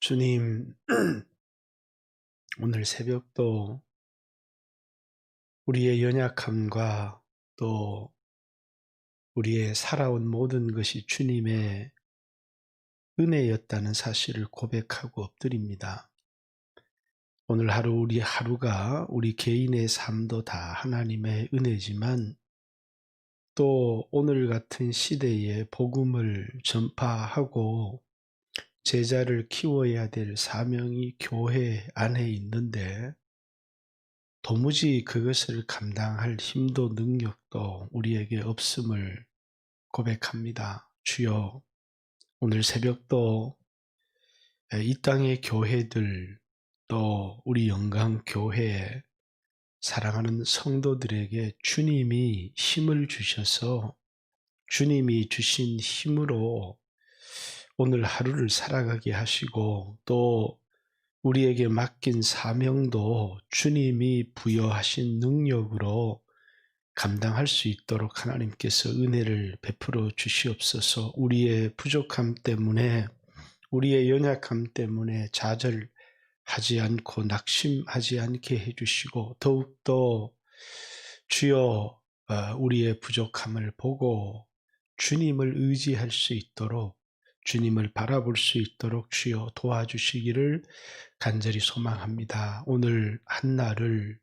주님, 오늘 새벽도 우리의 연약함과 또 우리의 살아온 모든 것이 주님의 은혜였다는 사실을 고백하고 엎드립니다. 오늘 하루 우리 하루가 우리 개인의 삶도 다 하나님의 은혜지만 또 오늘 같은 시대에 복음을 전파하고 제자를 키워야 될 사명이 교회 안에 있는데 도무지 그것을 감당할 힘도 능력도 우리에게 없음을 고백합니다. 주여, 오늘 새벽도 이 땅의 교회들 또 우리 영광교회에 사랑하는 성도들에게 주님이 힘을 주셔서 주님이 주신 힘으로 오늘 하루를 살아가게 하시고 또 우리에게 맡긴 사명도 주님이 부여하신 능력으로 감당할 수 있도록 하나님께서 은혜를 베풀어 주시옵소서. 우리의 부족함 때문에 우리의 연약함 때문에 좌절하지 않고 낙심하지 않게 해주시고 더욱더 주여 우리의 부족함을 보고 주님을 의지할 수 있도록 주님을 바라볼 수 있도록 주여 도와주시기를 간절히 소망합니다. 오늘 한날을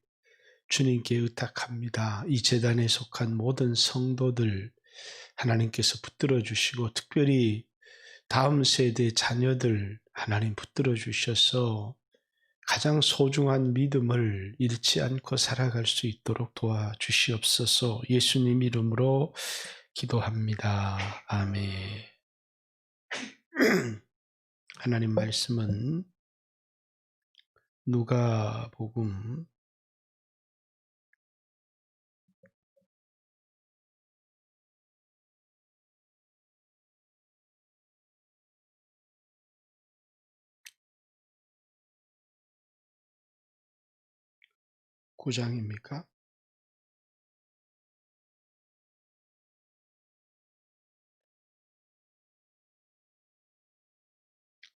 주님께 의탁합니다. 이 제단에 속한 모든 성도들 하나님께서 붙들어 주시고 특별히 다음 세대 자녀들 하나님 붙들어 주셔서 가장 소중한 믿음을 잃지 않고 살아갈 수 있도록 도와주시옵소서. 예수님 이름으로 기도합니다. 아멘. 하나님 말씀은 누가복음 9장입니까?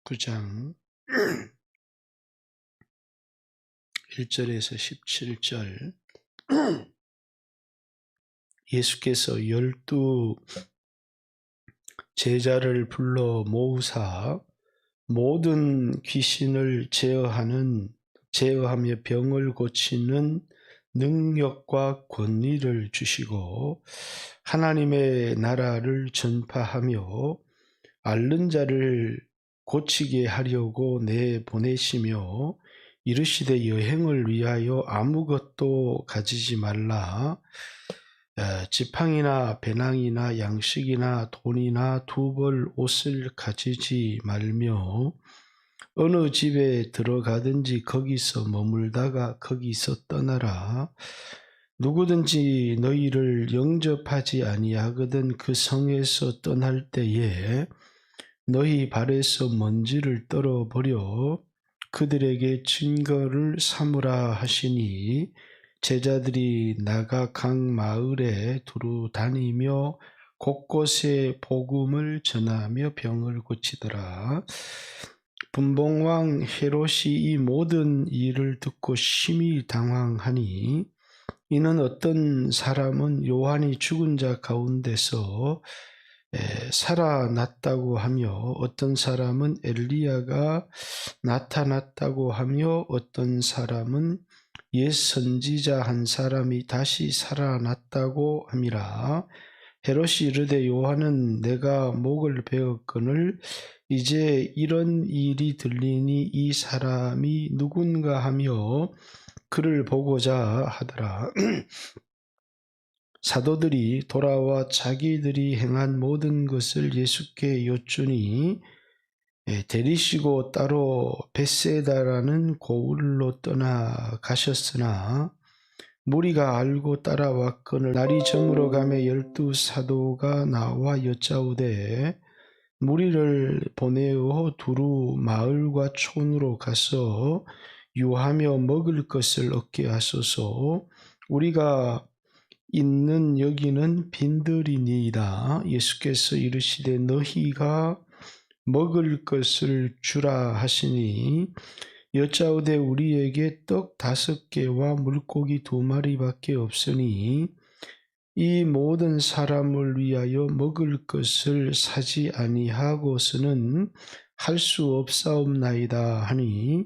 9장 1절에서 17절 예수께서 12 제자를 불러 모으사 모든 귀신을 제어하며 병을 고치는 능력과 권위를 주시고 하나님의 나라를 전파하며 앓는 자를 고치게 하려고 내보내시며 이르시되 여행을 위하여 아무것도 가지지 말라. 지팡이나 배낭이나 양식이나 돈이나 두 벌 옷을 가지지 말며 어느 집에 들어가든지 거기서 머물다가 거기서 떠나라. 누구든지 너희를 영접하지 아니하거든 그 성에서 떠날 때에 너희 발에서 먼지를 떨어버려 그들에게 증거를 삼으라 하시니 제자들이 나가 각 마을에 두루 다니며 곳곳에 복음을 전하며 병을 고치더라. 분봉왕 헤롯이 이 모든 일을 듣고 심히 당황하니 이는 어떤 사람은 요한이 죽은 자 가운데서 살아났다고 하며 어떤 사람은 엘리야가 나타났다고 하며 어떤 사람은 옛 선지자 한 사람이 다시 살아났다고 함이라. 헤롯이 이르되 요한은 내가 목을 베었거늘 이제 이런 일이 들리니 이 사람이 누군가 하며 그를 보고자 하더라. 사도들이 돌아와 자기들이 행한 모든 것을 예수께 여쭈니 데리시고 따로 벳세다라는 고을로 떠나가셨으나 무리가 알고 따라왔거늘 날이 저물어 가매 12 사도가 나와 여짜오되 무리를 보내어 두루 마을과 촌으로 가서 유하며 먹을 것을 얻게 하소서. 우리가 있는 여기는 빈들이니이다. 예수께서 이르시되 너희가 먹을 것을 주라 하시니 여짜오되 우리에게 떡 5개와 물고기 2마리밖에 없으니 이 모든 사람을 위하여 먹을 것을 사지 아니하고서는 할 수 없사옵나이다 하니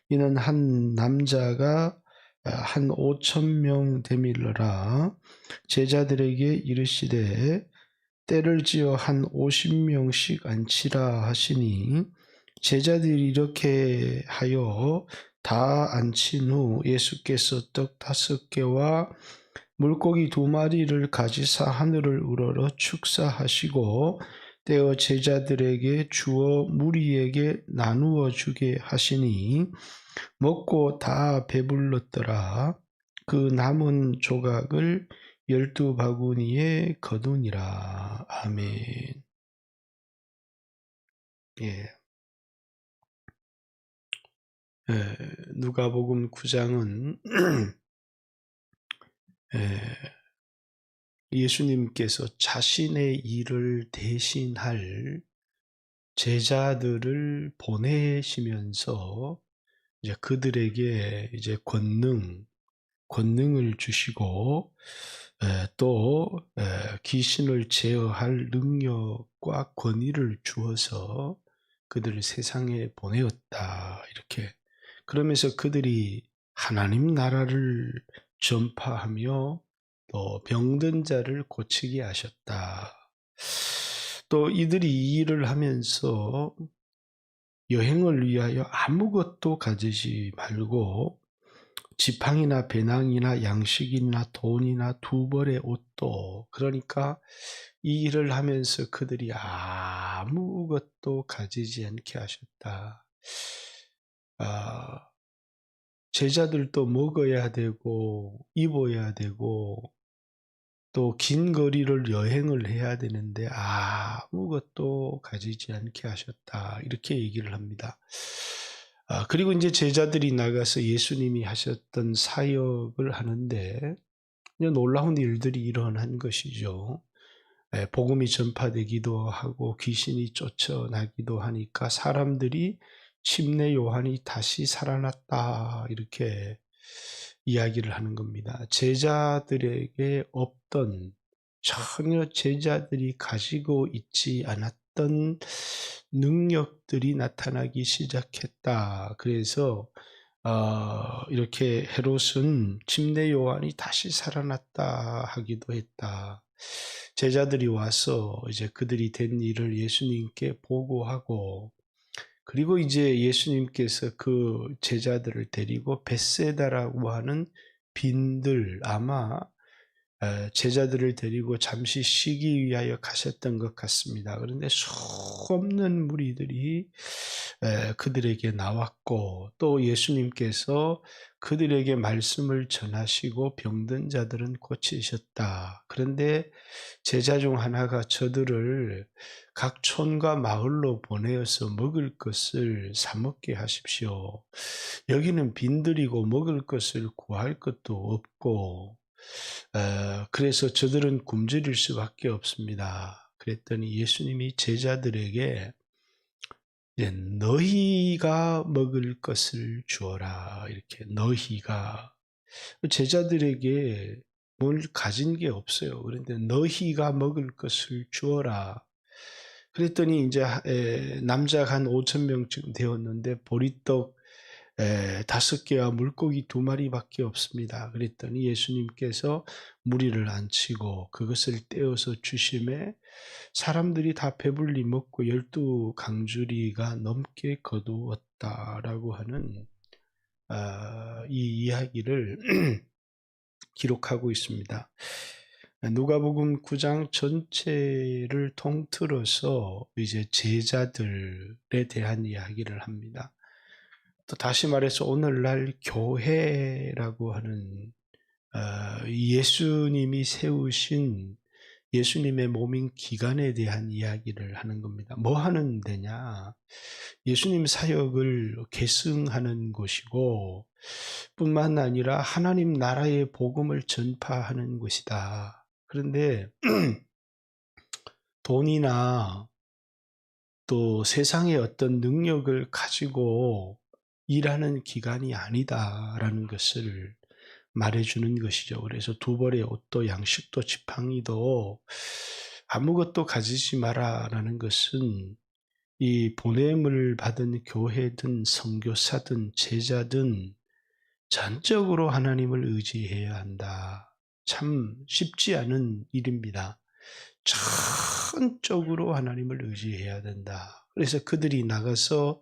이는 한 남자가 한 5,000명 되밀러라. 제자들에게 이르시되 때를 지어 한 50명씩 앉히라 하시니 제자들이 이렇게 하여 다 앉힌 후 예수께서 떡 5개와 물고기 2마리를 가지사 하늘을 우러러 축사하시고 떼어 제자들에게 주어 무리에게 나누어 주게 하시니 먹고 다 배불렀더라. 그 남은 조각을 12바구니에 거두니라. 아멘. 예. 누가복음 9장은 예수님께서 자신의 일을 대신할 제자들을 보내시면서 이제 그들에게 이제 권능을 주시고 또 귀신을 제어할 능력과 권위를 주어서 그들을 세상에 보내었다. 이렇게 그러면서 그들이 하나님 나라를 전파하며 또 병든 자를 고치게 하셨다. 또 이들이 이 일을 하면서 여행을 위하여 아무것도 가지지 말고 지팡이나 배낭이나 양식이나 돈이나 2벌의 옷도, 그러니까 이 일을 하면서 그들이 아무것도 가지지 않게 하셨다. 제자들도 먹어야 되고 입어야 되고 또 긴 거리를 여행을 해야 되는데 아무것도 가지지 않게 하셨다. 이렇게 얘기를 합니다. 그리고 이제 제자들이 나가서 예수님이 하셨던 사역을 하는데 놀라운 일들이 일어난 것이죠. 복음이 전파되기도 하고 귀신이 쫓아나기도 하니까 사람들이 침례 요한이 다시 살아났다 이렇게 이야기를 하는 겁니다. 제자들에게 없던, 전혀 제자들이 가지고 있지 않았던 능력들이 나타나기 시작했다. 그래서 이렇게 헤롯은 침례 요한이 다시 살아났다 하기도 했다. 제자들이 와서 이제 그들이 된 일을 예수님께 보고하고, 그리고 이제 예수님께서 그 제자들을 데리고 벳세다라고 하는 빈들, 아마 제자들을 데리고 잠시 쉬기 위하여 가셨던 것 같습니다. 그런데 수없는 무리들이 그들에게 나왔고 또 예수님께서 그들에게 말씀을 전하시고 병든 자들은 고치셨다. 그런데 제자 중 하나가 저들을 각 촌과 마을로 보내어서 먹을 것을 사 먹게 하십시오. 여기는 빈들이고 먹을 것을 구할 것도 없고 그래서 저들은 굶주릴 수밖에 없습니다. 그랬더니 예수님이 제자들에게 너희가 먹을 것을 주어라. 이렇게 너희가, 제자들에게 뭘 가진 게 없어요. 그런데 너희가 먹을 것을 주어라. 그랬더니 이제 남자가 한 5,000명쯤 되었는데 보리떡 5개와 물고기 2마리밖에 없습니다. 그랬더니 예수님께서 무리를 앉히고 그것을 떼어서 주심에 사람들이 다 배불리 먹고 12강주리가 넘게 거두었다라고 하는 이 이야기를 기록하고 있습니다. 누가복음 9장 전체를 통틀어서 이제 제자들에 대한 이야기를 합니다. 또 다시 말해서 오늘날 교회라고 하는 예수님이 세우신 예수님의 몸인 기관에 대한 이야기를 하는 겁니다. 뭐 하는 데냐? 예수님 사역을 계승하는 곳이고 뿐만 아니라 하나님 나라의 복음을 전파하는 곳이다. 그런데 돈이나 또 세상의 어떤 능력을 가지고 일하는 기간이 아니다라는 것을 말해주는 것이죠. 그래서 두 벌의 옷도 양식도 지팡이도 아무것도 가지지 마라라는 것은 이 보냄을 받은 교회든 선교사든 제자든 전적으로 하나님을 의지해야 한다. 참 쉽지 않은 일입니다. 전적으로 하나님을 의지해야 된다. 그래서 그들이 나가서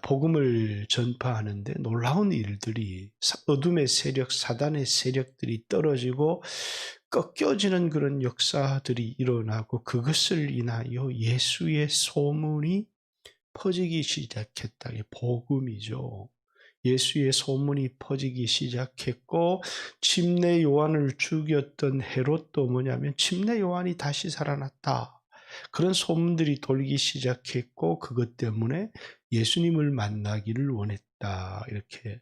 복음을 전파하는데 놀라운 일들이, 어둠의 세력, 사단의 세력들이 떨어지고 꺾여지는 그런 역사들이 일어나고, 그것을 인하여 예수의 소문이 퍼지기 시작했다. 이게 복음이죠. 예수의 소문이 퍼지기 시작했고, 침례 요한을 죽였던 헤롯도 뭐냐면 침례 요한이 다시 살아났다, 그런 소문들이 돌기 시작했고, 그것 때문에 예수님을 만나기를 원했다. 이렇게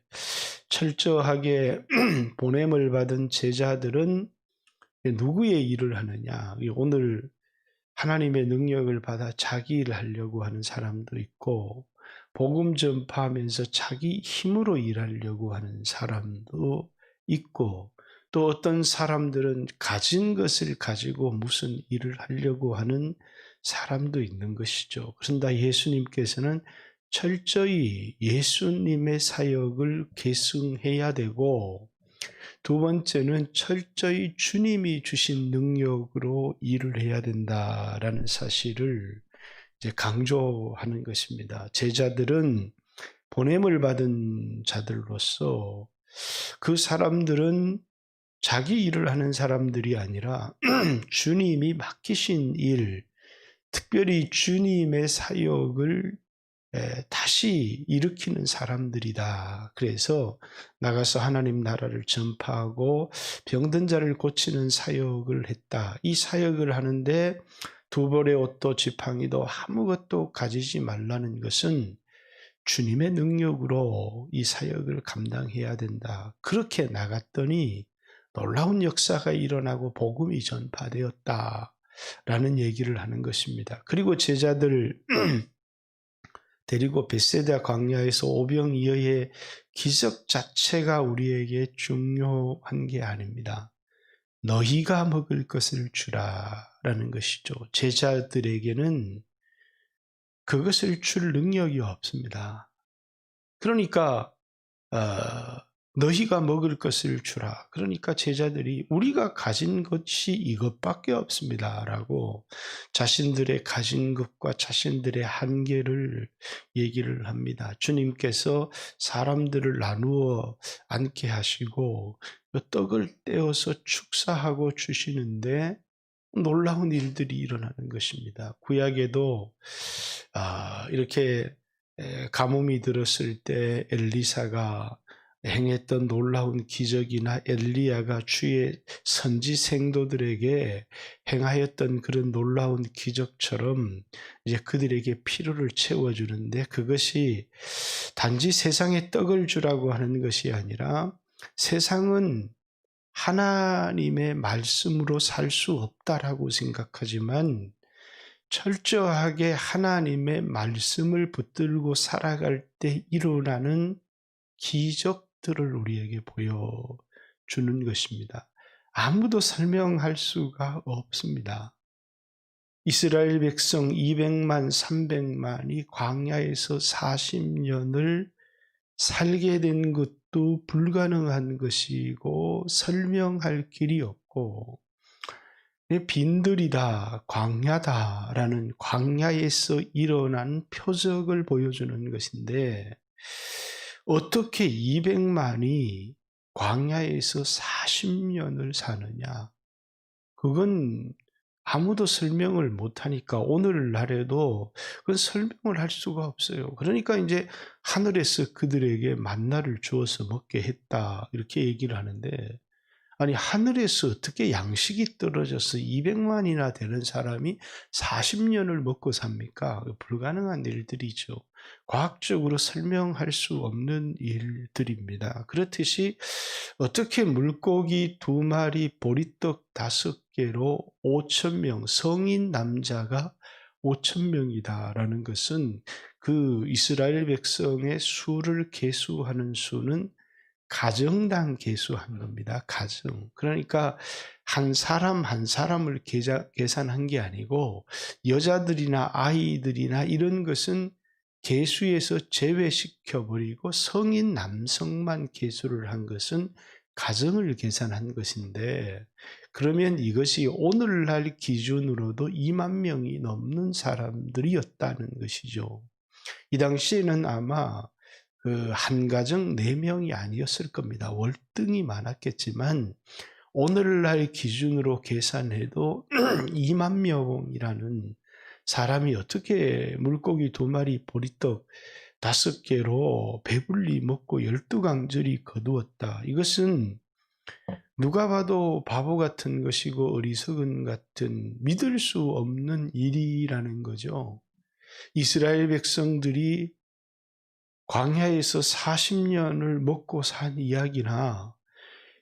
철저하게 보냄을 받은 제자들은 누구의 일을 하느냐? 오늘 하나님의 능력을 받아 자기 일을 하려고 하는 사람도 있고, 복음 전파하면서 자기 힘으로 일하려고 하는 사람도 있고, 또 어떤 사람들은 가진 것을 가지고 무슨 일을 하려고 하는 사람도 있는 것이죠. 그런데 예수님께서는 철저히 예수님의 사역을 계승해야 되고, 두 번째는 철저히 주님이 주신 능력으로 일을 해야 된다라는 사실을 이제 강조하는 것입니다. 제자들은 보냄을 받은 자들로서 그 사람들은 자기 일을 하는 사람들이 아니라 주님이 맡기신 일, 특별히 주님의 사역을 다시 일으키는 사람들이다. 그래서 나가서 하나님 나라를 전파하고 병든 자를 고치는 사역을 했다. 이 사역을 하는데 두 벌의 옷도 지팡이도 아무것도 가지지 말라는 것은 주님의 능력으로 이 사역을 감당해야 된다. 그렇게 나갔더니 놀라운 역사가 일어나고 복음이 전파되었다 라는 얘기를 하는 것입니다. 그리고 제자들 데리고 벳세다 광야에서 오병이어의 기적 자체가 우리에게 중요한 게 아닙니다. 너희가 먹을 것을 주라라는 것이죠. 제자들에게는 그것을 줄 능력이 없습니다. 그러니까 너희가 먹을 것을 주라. 그러니까 제자들이 우리가 가진 것이 이것밖에 없습니다 라고 자신들의 가진 것과 자신들의 한계를 얘기를 합니다. 주님께서 사람들을 나누어 앉게 하시고 떡을 떼어서 축사하고 주시는데 놀라운 일들이 일어나는 것입니다. 구약에도 이렇게 가뭄이 들었을 때 엘리사가 행했던 놀라운 기적이나 엘리야가 주의 선지 생도들에게 행하였던 그런 놀라운 기적처럼 이제 그들에게 필요를 채워주는데, 그것이 단지 세상에 떡을 주라고 하는 것이 아니라 세상은 하나님의 말씀으로 살 수 없다라고 생각하지만 철저하게 하나님의 말씀을 붙들고 살아갈 때 일어나는 기적들을 우리에게 보여주는 것입니다. 아무도 설명할 수가 없습니다. 이스라엘 백성 200만, 300만이 광야에서 40년을 살게 된 것도 불가능한 것이고 설명할 길이 없고, 빈들이다, 광야다라는 광야에서 일어난 표적을 보여주는 것인데, 어떻게 200만이 광야에서 40년을 사느냐? 그건 아무도 설명을 못하니까 오늘날에도 그건 설명을 할 수가 없어요. 그러니까 이제 하늘에서 그들에게 만나를 주어서 먹게 했다 이렇게 얘기를 하는데, 아니 하늘에서 어떻게 양식이 떨어져서 200만이나 되는 사람이 40년을 먹고 삽니까? 불가능한 일들이죠. 과학적으로 설명할 수 없는 일들입니다. 그렇듯이 어떻게 물고기 2마리, 보리떡 5개로 5,000명 성인 남자가 5천 명이다라는 것은 그 이스라엘 백성의 수를 계수하는 수는 가정당 계수한 겁니다. 가정. 그러니까 한 사람 한 사람을 계산한 게 아니고 여자들이나 아이들이나 이런 것은 계수에서 제외시켜 버리고 성인 남성만 계수를 한 것은 가정을 계산한 것인데, 그러면 이것이 오늘날 기준으로도 2만 명이 넘는 사람들이었다는 것이죠. 이 당시에는 아마 그 한 가정 4명이 아니었을 겁니다. 월등히 많았겠지만 오늘날 기준으로 계산해도 2만 명이라는 사람이 어떻게 물고기 2마리 보리떡 5개로 배불리 먹고 12강절이 거두었다. 이것은 누가 봐도 바보 같은 것이고 어리석은 같은, 믿을 수 없는 일이라는 거죠. 이스라엘 백성들이 광야에서 40년을 먹고 산 이야기나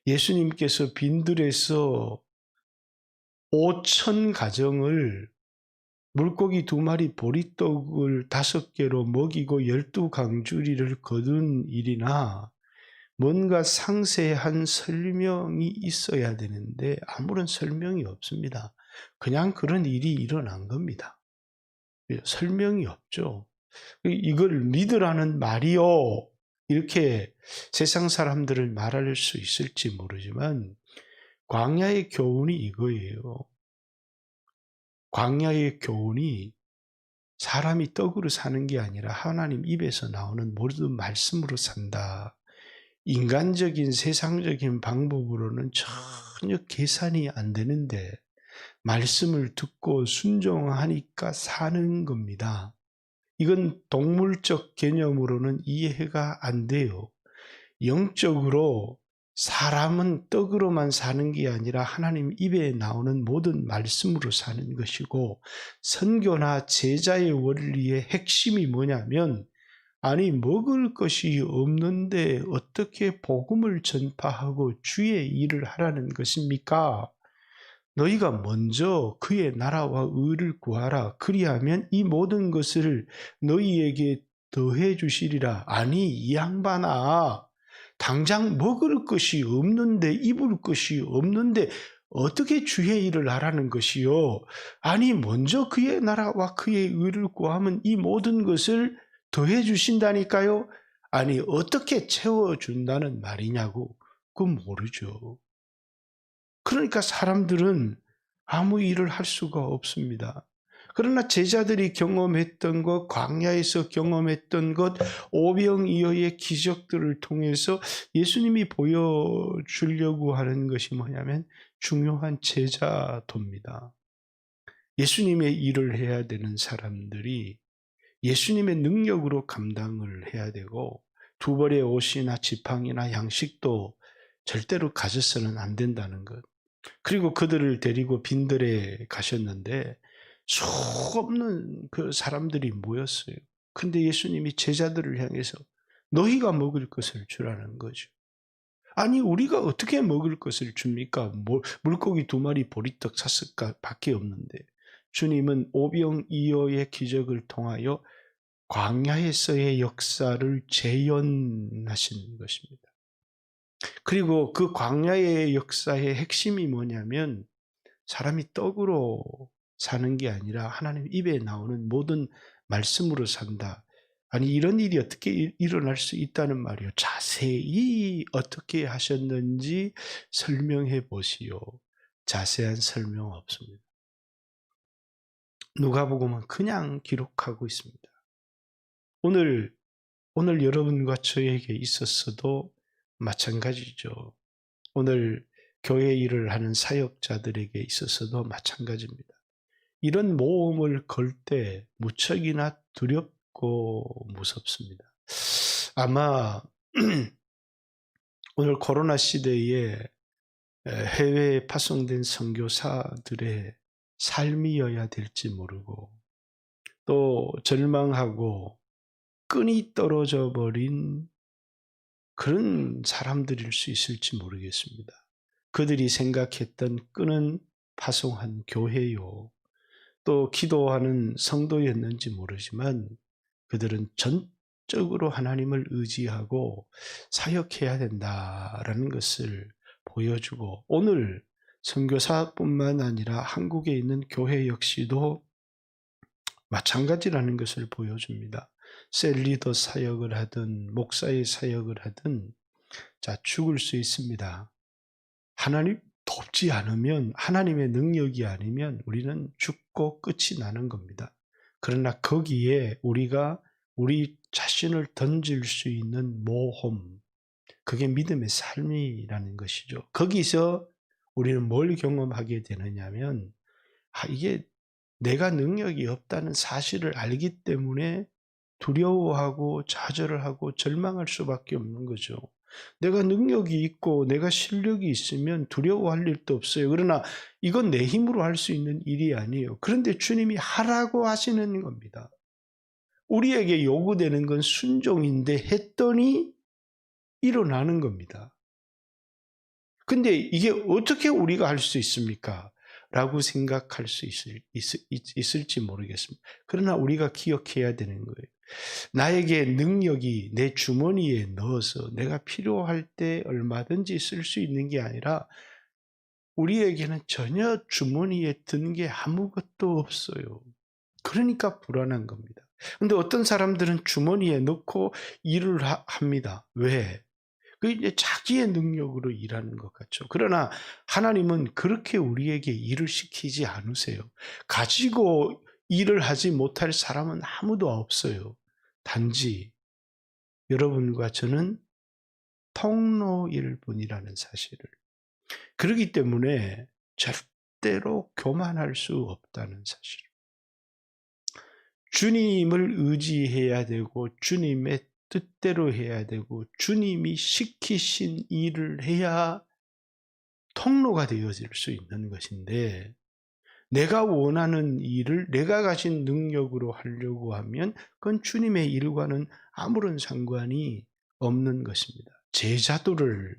예수님께서 빈들에서 5천 가정을 물고기 2마리 보리떡을 5개로 먹이고 12강주리를 거둔 일이나 뭔가 상세한 설명이 있어야 되는데 아무런 설명이 없습니다. 그냥 그런 일이 일어난 겁니다. 설명이 없죠. 이걸 믿으라는 말이요, 이렇게 세상 사람들을 말할 수 있을지 모르지만 광야의 교훈이 이거예요. 광야의 교훈이 사람이 떡으로 사는 게 아니라 하나님 입에서 나오는 모든 말씀으로 산다. 인간적인 세상적인 방법으로는 전혀 계산이 안 되는데 말씀을 듣고 순종하니까 사는 겁니다. 이건 동물적 개념으로는 이해가 안 돼요. 영적으로 사람은 떡으로만 사는 게 아니라 하나님 입에 나오는 모든 말씀으로 사는 것이고, 선교나 제자의 원리의 핵심이 뭐냐면, 아니 먹을 것이 없는데 어떻게 복음을 전파하고 주의 일을 하라는 것입니까? 너희가 먼저 그의 나라와 의를 구하라. 그리하면 이 모든 것을 너희에게 더해 주시리라. 아니 이 양반아, 당장 먹을 것이 없는데, 입을 것이 없는데 어떻게 주의 일을 하라는 것이요? 아니 먼저 그의 나라와 그의 의를 구하면 이 모든 것을 더해 주신다니까요? 아니 어떻게 채워준다는 말이냐고. 그건 모르죠. 그러니까 사람들은 아무 일을 할 수가 없습니다. 그러나 제자들이 경험했던 것, 광야에서 경험했던 것, 오병이어의 기적들을 통해서 예수님이 보여주려고 하는 것이 뭐냐면 중요한 제자도입니다. 예수님의 일을 해야 되는 사람들이 예수님의 능력으로 감당을 해야 되고, 2벌의 옷이나 지팡이나 양식도 절대로 가져서는 안 된다는 것. 그리고 그들을 데리고 빈들에 가셨는데 수없는 그 사람들이 모였어요. 근데 예수님이 제자들을 향해서 너희가 먹을 것을 주라는 거죠. 아니 우리가 어떻게 먹을 것을 줍니까? 물고기 2마리 보리떡 5밖에 없는데. 주님은 오병이어의 기적을 통하여 광야에서의 역사를 재현하신 것입니다. 그리고 그 광야의 역사의 핵심이 뭐냐면 사람이 떡으로 사는 게 아니라 하나님 입에 나오는 모든 말씀으로 산다. 아니 이런 일이 어떻게 일어날 수 있다는 말이요. 자세히 어떻게 하셨는지 설명해 보시오. 자세한 설명 없습니다. 누가복음은 그냥 기록하고 있습니다. 오늘 여러분과 저에게 있었어도 마찬가지죠. 오늘 교회 일을 하는 사역자들에게 있어서도 마찬가지입니다. 이런 모험을 걸 때 무척이나 두렵고 무섭습니다. 아마 오늘 코로나 시대에 해외에 파송된 선교사들의 삶이어야 될지 모르고, 또 절망하고 끈이 떨어져 버린 그런 사람들일 수 있을지 모르겠습니다. 그들이 생각했던 끈은 파송한 교회요, 또 기도하는 성도였는지 모르지만 그들은 전적으로 하나님을 의지하고 사역해야 된다라는 것을 보여주고, 오늘 선교사뿐만 아니라 한국에 있는 교회 역시도 마찬가지라는 것을 보여줍니다. 셀리더 사역을 하든 목사의 사역을 하든 죽을 수 있습니다. 하나님 돕지 않으면, 하나님의 능력이 아니면 우리는 죽고 끝이 나는 겁니다. 그러나 거기에 우리가 우리 자신을 던질 수 있는 모험, 그게 믿음의 삶이라는 것이죠. 거기서 우리는 뭘 경험하게 되느냐면, 이게 내가 능력이 없다는 사실을 알기 때문에 두려워하고 좌절을 하고 절망할 수밖에 없는 거죠. 내가 능력이 있고 내가 실력이 있으면 두려워할 일도 없어요. 그러나 이건 내 힘으로 할 수 있는 일이 아니에요. 그런데 주님이 하라고 하시는 겁니다. 우리에게 요구되는 건 순종인데 했더니 일어나는 겁니다. 근데 이게 어떻게 우리가 할 수 있습니까? 라고 생각할 수 있을지 모르겠습니다. 그러나 우리가 기억해야 되는 거예요. 나에게 능력이 내 주머니에 넣어서 내가 필요할 때 얼마든지 쓸 수 있는 게 아니라, 우리에게는 전혀 주머니에 든 게 아무것도 없어요. 그러니까 불안한 겁니다. 근데 어떤 사람들은 주머니에 넣고 일을 합니다. 왜? 그 이제 자기의 능력으로 일하는 것 같죠. 그러나 하나님은 그렇게 우리에게 일을 시키지 않으세요. 가지고 일을 하지 못할 사람은 아무도 없어요. 단지 여러분과 저는 통로일 뿐이라는 사실을. 그렇기 때문에 절대로 교만할 수 없다는 사실. 주님을 의지해야 되고 주님의 뜻대로 해야 되고 주님이 시키신 일을 해야 통로가 되어질 수 있는 것인데, 내가 원하는 일을 내가 가진 능력으로 하려고 하면 그건 주님의 일과는 아무런 상관이 없는 것입니다. 제자도를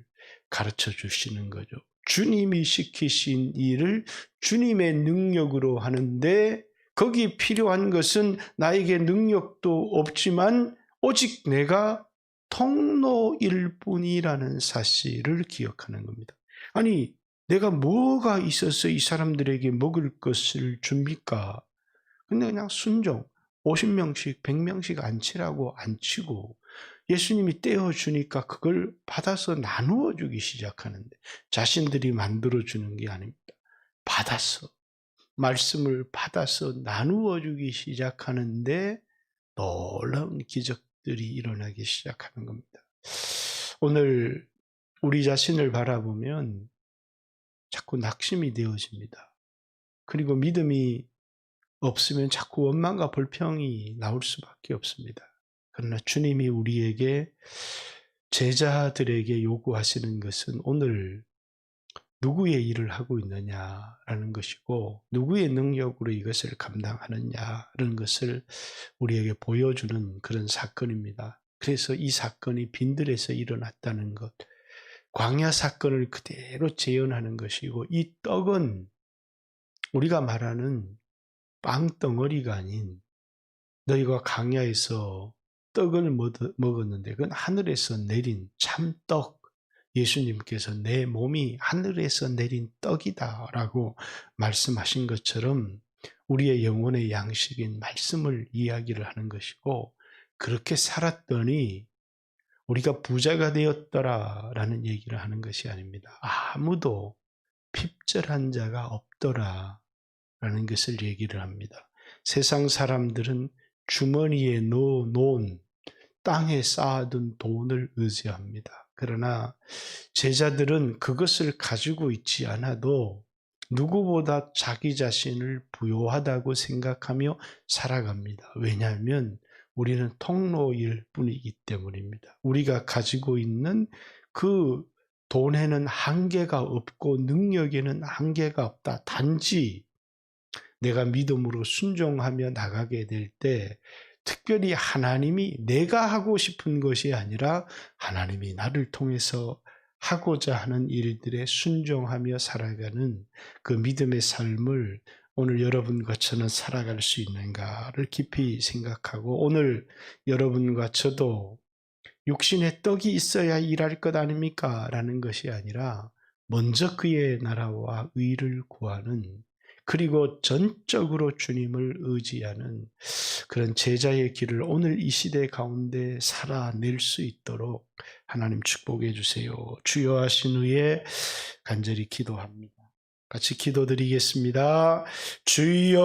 가르쳐 주시는 거죠. 주님이 시키신 일을 주님의 능력으로 하는데, 거기 필요한 것은 나에게 능력도 없지만 오직 내가 통로일 뿐이라는 사실을 기억하는 겁니다. 아니, 내가 뭐가 있어서 이 사람들에게 먹을 것을 줍니까? 근데 그냥 순종, 50명씩 100명씩 안치라고 안치고 예수님이 떼어주니까 그걸 받아서 나누어 주기 시작하는데, 자신들이 만들어 주는 게 아닙니다. 받아서, 말씀을 받아서 나누어 주기 시작하는데 놀라운 기적들이 일어나기 시작하는 겁니다. 오늘 우리 자신을 바라보면 자꾸 낙심이 되어집니다. 그리고 믿음이 없으면 자꾸 원망과 불평이 나올 수밖에 없습니다. 그러나 주님이 우리에게, 제자들에게 요구하시는 것은 오늘 누구의 일을 하고 있느냐라는 것이고, 누구의 능력으로 이것을 감당하느냐라는 것을 우리에게 보여주는 그런 사건입니다. 그래서 이 사건이 빈들에서 일어났다는 것, 광야 사건을 그대로 재현하는 것이고, 이 떡은 우리가 말하는 빵덩어리가 아닌, 너희가 광야에서 떡을 먹었는데 그건 하늘에서 내린 참떡, 예수님께서 내 몸이 하늘에서 내린 떡이다 라고 말씀하신 것처럼 우리의 영혼의 양식인 말씀을 이야기를 하는 것이고, 그렇게 살았더니 우리가 부자가 되었더라 라는 얘기를 하는 것이 아닙니다. 아무도 핍절한 자가 없더라 라는 것을 얘기를 합니다. 세상 사람들은 주머니에 넣어놓은, 땅에 쌓아둔 돈을 의지합니다. 그러나 제자들은 그것을 가지고 있지 않아도 누구보다 자기 자신을 부요하다고 생각하며 살아갑니다. 왜냐하면 우리는 통로일 뿐이기 때문입니다. 우리가 가지고 있는 그 돈에는 한계가 없고 능력에는 한계가 없다. 단지 내가 믿음으로 순종하며 나가게 될 때, 특별히 하나님이 내가 하고 싶은 것이 아니라 하나님이 나를 통해서 하고자 하는 일들에 순종하며 살아가는 그 믿음의 삶을 오늘 여러분과 저는 살아갈 수 있는가를 깊이 생각하고, 오늘 여러분과 저도 육신의 떡이 있어야 일할 것 아닙니까? 라는 것이 아니라 먼저 그의 나라와 의를 구하는, 그리고 전적으로 주님을 의지하는 그런 제자의 길을 오늘 이 시대 가운데 살아낼 수 있도록 하나님 축복해 주세요. 주여 하신 후에 간절히 기도합니다. 같이 기도드리겠습니다. 주여